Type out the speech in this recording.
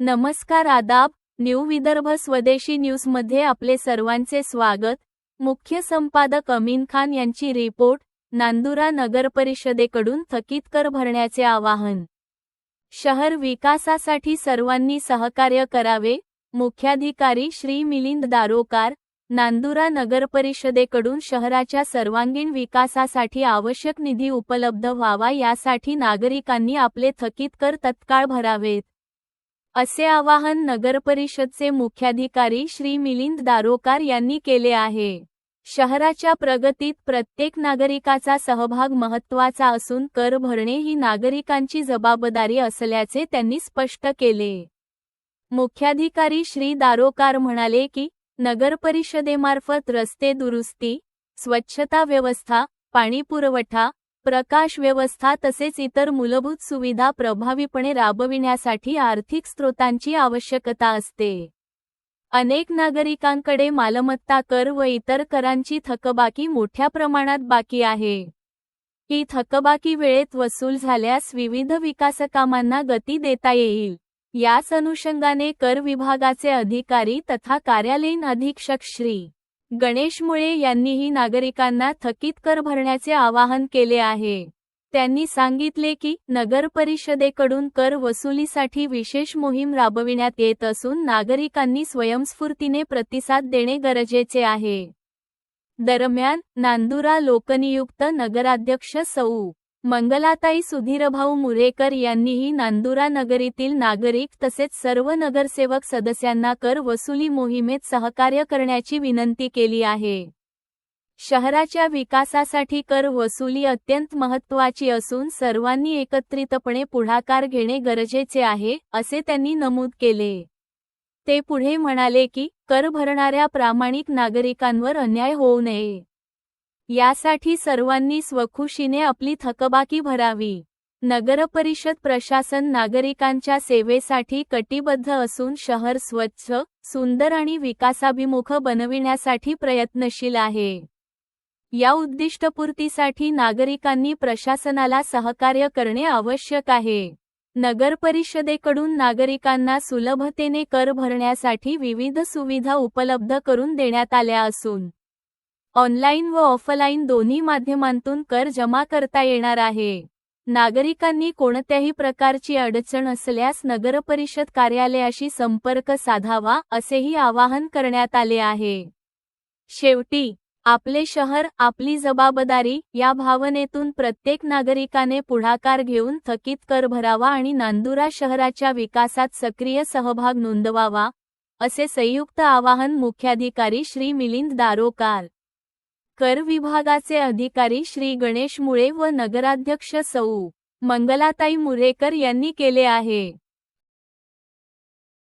नमस्कार आदाब, न्यू विदर्भ स्वदेशी न्यूजमध्ये आपले सर्वांचे स्वागत। मुख्य संपादक अमीन खान यांची रिपोर्ट। नांदुरा नगरपरिषदेकडून थकीत कर भरण्याचे आवाहन। शहर विकासासाठी सर्वांनी सहकार्य करावे। मुख्याधिकारी श्री मिलिंद दारोकार। नांदुरा नगरपरिषदेकडून शहराच्या सर्वांगीण विकासासाठी आवश्यक निधी उपलब्ध व्हावा, यासाठी नागरिकांनी आपले थकीत कर तत्काळ भरावेत, असे आवाहन नगरपरिषदचे मुख्याधिकारी श्री मिलिंद दारोकार यांनी केले आहे। शहराच्या प्रगतीत प्रत्येक नागरिकाचा सहभाग महत्त्वाचा असून कर भरणे ही नागरिकांची जबाबदारी असल्याचे त्यांनी स्पष्ट केले। मुख्याधिकारी श्री दारोकार म्हणाले की नगरपरिषदेमार्फत रस्ते दुरुस्ती, स्वच्छता व्यवस्था, पाणी पुरवठा, प्रकाश व्यवस्था तसेच इतर मूलभूत सुविधा प्रभावीपणे राबविण्यासाठी आर्थिक स्रोतांची आवश्यकता असते। अनेक नागरिकांकडे मालमत्ता कर व इतर करांची थकबाकी मोठ्या प्रमाणात बाकी आहे। ही थकबाकी वेळेत वसूल झाल्यास विविध विकासकामांना गती देता येईल। याच अनुषंगाने कर विभागाचे अधिकारी तथा कार्यालयीन अधीक्षक श्री गणेश मुळे यांनीही नागरिकांना थकीत कर भरण्याचे आवाहन केले आहे। त्यांनी सांगितले की नगर परिषदेकडून कर वसुलीसाठी विशेष मोहीम राबविण्यात येत असून नागरिकांनी स्वयंस्फूर्तीने प्रतिसाद देणे गरजेचे आहे। दरम्यान नांदुरा लोकनियुक्त नगराध्यक्ष सौ मंगलाताई सुधीरभाऊ मुरेकर यांनीही नांदुरा नगरीतील नागरिक तसेच सर्व नगरसेवक सदस्यांना कर वसुली मोहिमेत सहकार्य करण्याची विनंती केली आहे। शहराच्या विकासासाठी कर वसुली अत्यंत महत्त्वाची असून सर्वांनी एकत्रितपणे पुढाकार घेणे गरजेचे आहे, असे त्यांनी नमूद केले। ते पुढे म्हणाले की कर भरणाऱ्या प्रामाणिक नागरिकांवर अन्याय होऊ नये, यासाठी सर्वांनी स्वखुशीने आपली थकबाकी भरावी। नगरपरिषद प्रशासन नागरिकांच्या सेवेसाठी कटिबद्ध असून शहर स्वच्छ, सुंदर आणि विकासाभिमुख बनविण्यासाठी प्रयत्नशील आहे। या उद्दिष्टपूर्तीसाठी नागरिकांनी प्रशासनाला सहकार्य करणे आवश्यक आहे। नगरपरिषदेकडून नागरिकांना सुलभतेने कर भरण्यासाठी विविध सुविधा उपलब्ध करून देण्यात आल्या असून ऑनलाईन व ऑफलाईन दोन्ही माध्यमांतून कर जमा करता येणार आहे। नागरिकांनी कोणत्याही प्रकारची अडचण असल्यास नगरपरिषद कार्यालयाशी संपर्क साधावा, असेही आवाहन करण्यात आले आहे। शेवटी आपले शहर आपली जबाबदारी या भावनेतून प्रत्येक नागरिकाने पुढाकार घेऊन थकीत कर भरावा आणि नांदुरा शहराच्या विकासात सक्रिय सहभाग नोंदवावा, असे संयुक्त आवाहन मुख्याधिकारी श्री मिलिंद दारोकार, कर विभागाचे अधिकारी श्री गणेश मुळे व नगराध्यक्ष सौ मंगलाताई मुरेकर यांनी केले आहे।